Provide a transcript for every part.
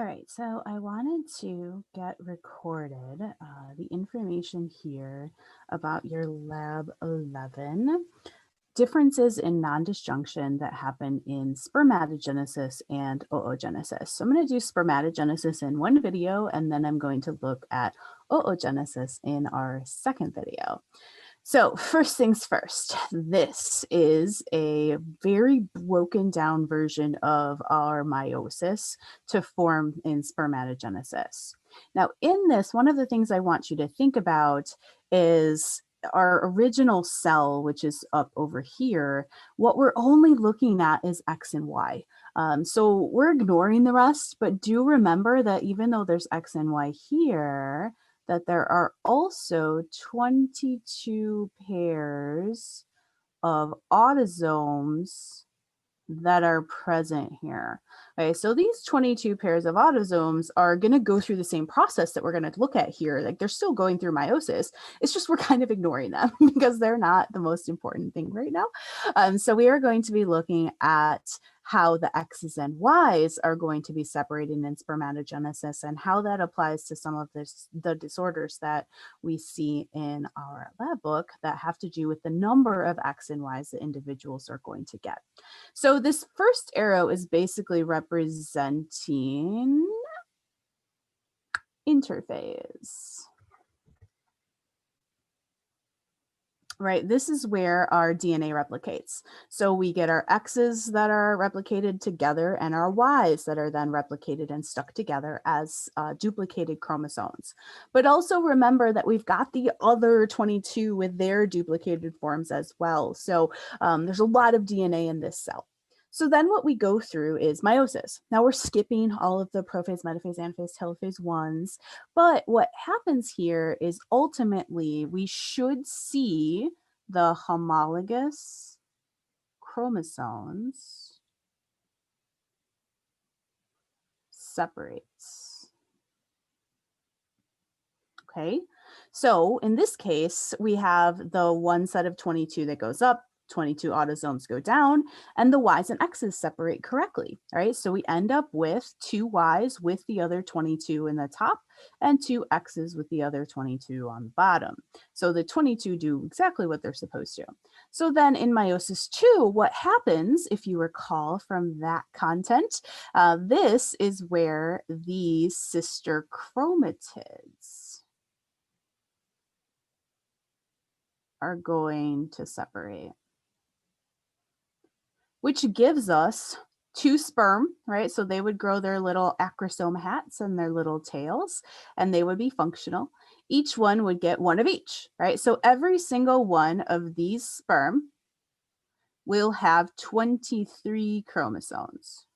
All right, so I wanted to get recorded the information here about your lab 11 differences in non-disjunction that happen in spermatogenesis and oogenesis. So I'm going to do spermatogenesis in one video, and then I'm going to look at oogenesis in our second video. So first things first, this is a very broken down version of our meiosis to form in spermatogenesis. Now in this, one of the things I want you to think about is our original cell, which is up over here. What we're only looking at is X and Y. So we're ignoring the rest, but do remember that even though there's X and Y here, that there are also 22 pairs of autosomes that are present here. Okay, so these 22 pairs of autosomes are going to go through the same process that we're going to look at here. Like they're still going through meiosis. It's just we're kind of ignoring them because they're not the most important thing right now. So we are going to be looking at how the X's and Y's are going to be separated in spermatogenesis and how that applies to some of the disorders that we see in our lab book that have to do with the number of X and Y's that individuals are going to get. So this first arrow is basically representing interphase. Right, this is where our DNA replicates. So we get our X's that are replicated together and our Y's that are then replicated and stuck together as duplicated chromosomes. But also remember that we've got the other 22 with their duplicated forms as well. So there's a lot of DNA in this cell. So then what we go through is meiosis. Now we're skipping all of the prophase, metaphase, anaphase, telophase ones. But what happens here is ultimately we should see the homologous chromosomes separates. Okay, so in this case, we have the one set of 22 that goes up, 22 autosomes go down, and the Y's and X's separate correctly, right? So we end up with 2 Y's with the other 22 in the top and 2 X's with the other 22 on the bottom. So the 22 do exactly what they're supposed to. So then in meiosis 2, what happens, if you recall from that content, this is where the sister chromatids are going to separate, which gives us 2 sperm, right? So they would grow their little acrosome hats and their little tails, and they would be functional. Each one would get one of each, right? So every single one of these sperm will have 23 chromosomes.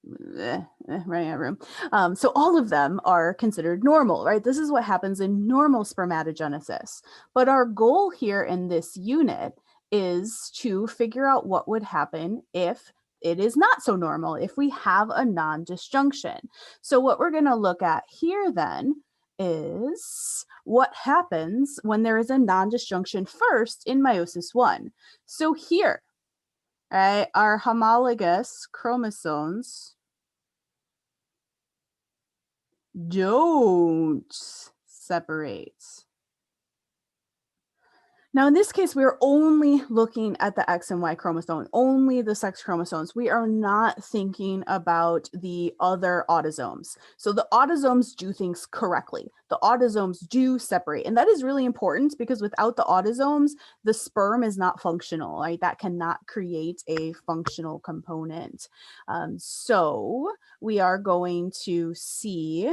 Running out of room. So all of them are considered normal, right? This is what happens in normal spermatogenesis. But our goal here in this unit is to figure out what would happen if it is not so normal, if we have a non-disjunction. So what we're going to look at here then is what happens when there is a non-disjunction first in meiosis 1. So here, right, our homologous chromosomes don't separate. Now, in this case, we're only looking at the X and Y chromosome, only the sex chromosomes. We are not thinking about the other autosomes. So the autosomes do things correctly. The autosomes do separate. And that is really important because without the autosomes, the sperm is not functional, right? That cannot create a functional component. So we are going to see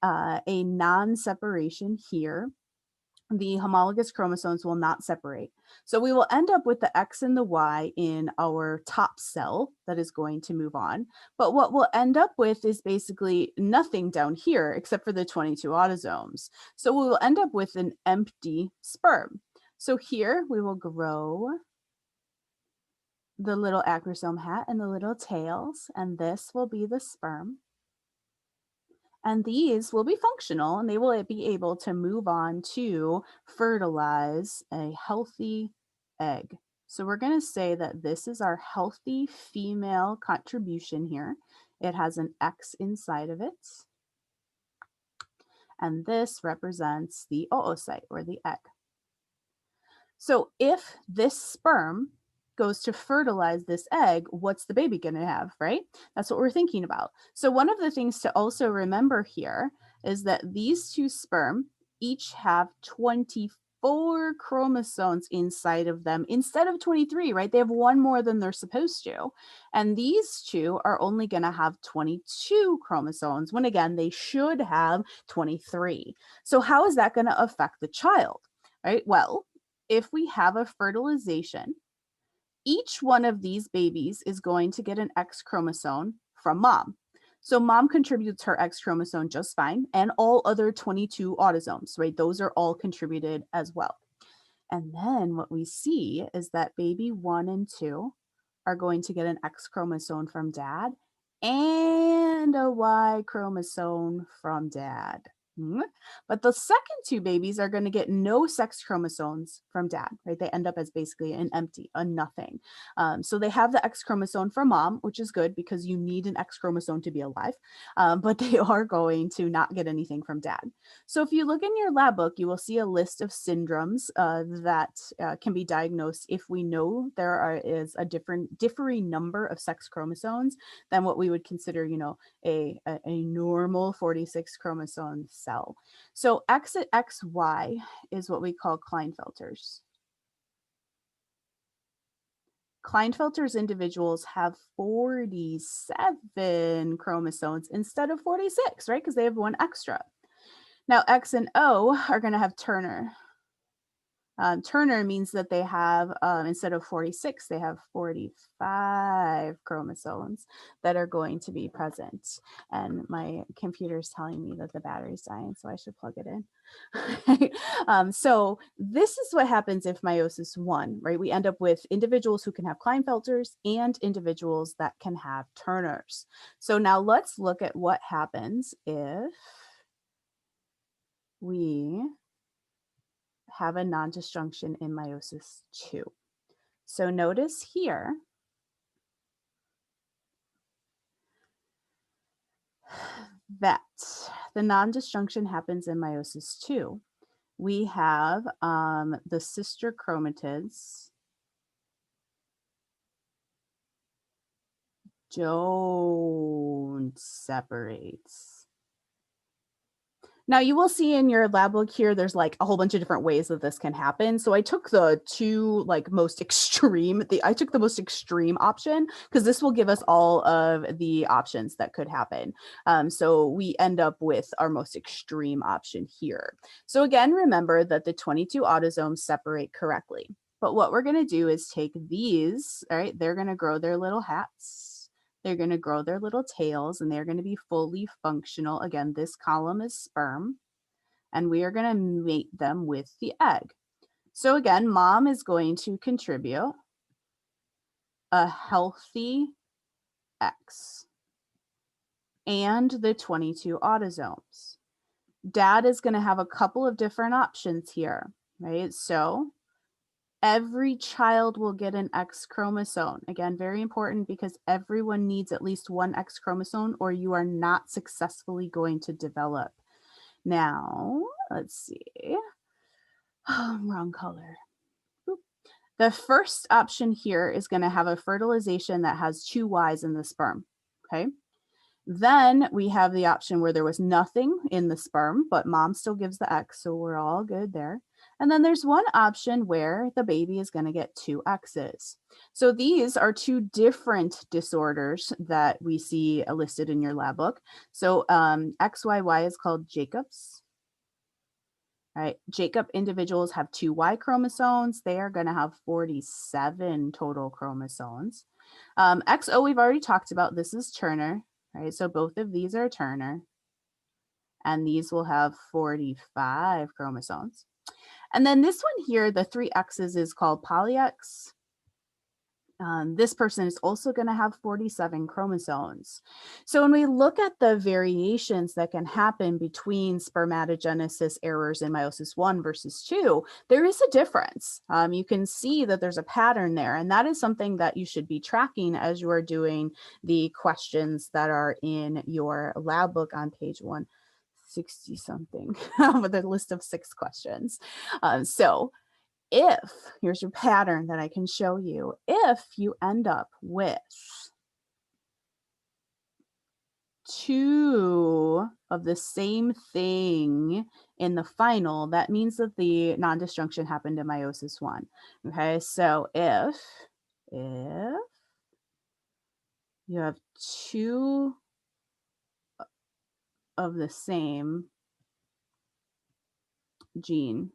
a non-separation here. The homologous chromosomes will not separate. So we will end up with the X and the Y in our top cell that is going to move on. But what we'll end up with is basically nothing down here except for the 22 autosomes. So we will end up with an empty sperm. So here we will grow the little acrosome hat and the little tails, and this will be the sperm. And these will be functional and they will be able to move on to fertilize a healthy egg. So we're going to say that this is our healthy female contribution here. It has an X inside of it. And this represents the oocyte or the egg. So if this sperm goes to fertilize this egg, what's the baby going to have, right? That's what we're thinking about. So one of the things to also remember here is that these two sperm each have 24 chromosomes inside of them instead of 23, right? They have one more than they're supposed to. And these two are only going to have 22 chromosomes when again, they should have 23. So how is that going to affect the child, right? Well, if we have a fertilization, each one of these babies is going to get an X chromosome from mom. So mom contributes her X chromosome just fine, and all other 22 autosomes, right? Those are all contributed as well. And then what we see is that baby 1 and 2 are going to get an X chromosome from dad and a Y chromosome from dad. But the second two babies are going to get no sex chromosomes from dad, right? They end up as basically an empty, a nothing. So they have the X chromosome from mom, which is good because you need an X chromosome to be alive, but they are going to not get anything from dad. So if you look in your lab book, you will see a list of syndromes that can be diagnosed if we know is a differing number of sex chromosomes than what we would consider, a normal 46 chromosome cell. So XY is what we call Klinefelters. Klinefelter's individuals have 47 chromosomes instead of 46, right? Because they have one extra. Now, X and O are going to have Turner. Turner means that they have, instead of 46, they have 45 chromosomes that are going to be present. And my computer is telling me that the battery's dying, so I should plug it in. So this is what happens if meiosis 1, right? We end up with individuals who can have Klinefelters and individuals that can have Turners. So now let's look at what happens if we have a nondisjunction in meiosis 2. So notice here that the nondisjunction happens in meiosis 2. We have the sister chromatids don't separate. Now you will see in your lab book here, there's like a whole bunch of different ways that this can happen. So I took the most extreme option because this will give us all of the options that could happen. So we end up with our most extreme option here. So again, remember that the 22 autosomes separate correctly. But what we're going to do is take these, all right, they're going to grow their little hats. They're going to grow their little tails and they're going to be fully functional. Again, this column is sperm, and we are going to mate them with the egg. So again, mom is going to contribute a healthy X and the 22 autosomes. Dad is going to have a couple of different options here, right? So every child will get an X chromosome. Again, very important because everyone needs at least one X chromosome or you are not successfully going to develop. Now, let's see. Oh, wrong color. Boop. The first option here is going to have a fertilization that has 2 Ys in the sperm, okay? Then we have the option where there was nothing in the sperm, but mom still gives the X, so we're all good there. And then there's one option where the baby is going to get 2 X's. So these are 2 different disorders that we see listed in your lab book. So XYY is called Jacob's. All right, Jacob individuals have 2 Y chromosomes. They are going to have 47 total chromosomes. XO we've already talked about. This is Turner. Right, so both of these are Turner, and these will have 45 chromosomes. And then this one here, the 3 X's is called polyX. This person is also going to have 47 chromosomes. So when we look at the variations that can happen between spermatogenesis errors in meiosis 1 versus 2, there is a difference. You can see that there's a pattern there, and that is something that you should be tracking as you are doing the questions that are in your lab book on page 160 something with a list of 6 questions. So if, here's your pattern that I can show you, if you end up with 2 of the same thing in the final, that means that the non-disjunction happened in meiosis 1. Okay, so if you have 2 of the same gene,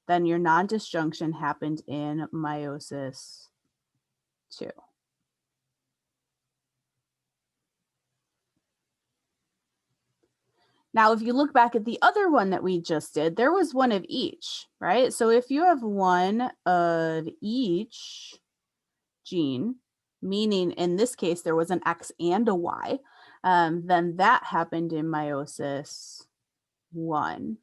then your non-disjunction happened in meiosis 2. Now, if you look back at the other one that we just did, there was one of each, right? So if you have one of each gene, meaning in this case, there was an X and a Y, then that happened in meiosis 1.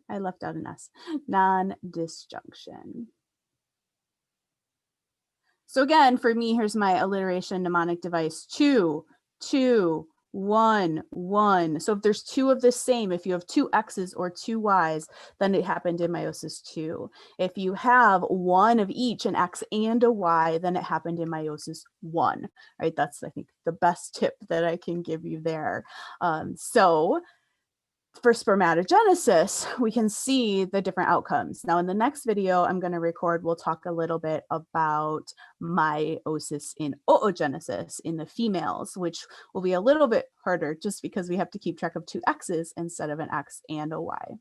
I left out an S, non-disjunction. So again, for me, here's my alliteration mnemonic device: 2, 2, 1, 1. So if there's 2 of the same, if you have 2 X's or 2 Y's, then it happened in meiosis 2. If you have one of each, an X and a Y, then it happened in meiosis 1, right? That's, I think, the best tip that I can give you there. So for spermatogenesis, we can see the different outcomes. Now, in the next video I'm going to record, we'll talk a little bit about meiosis in oogenesis in the females, which will be a little bit harder just because we have to keep track of 2 X's instead of an X and a Y.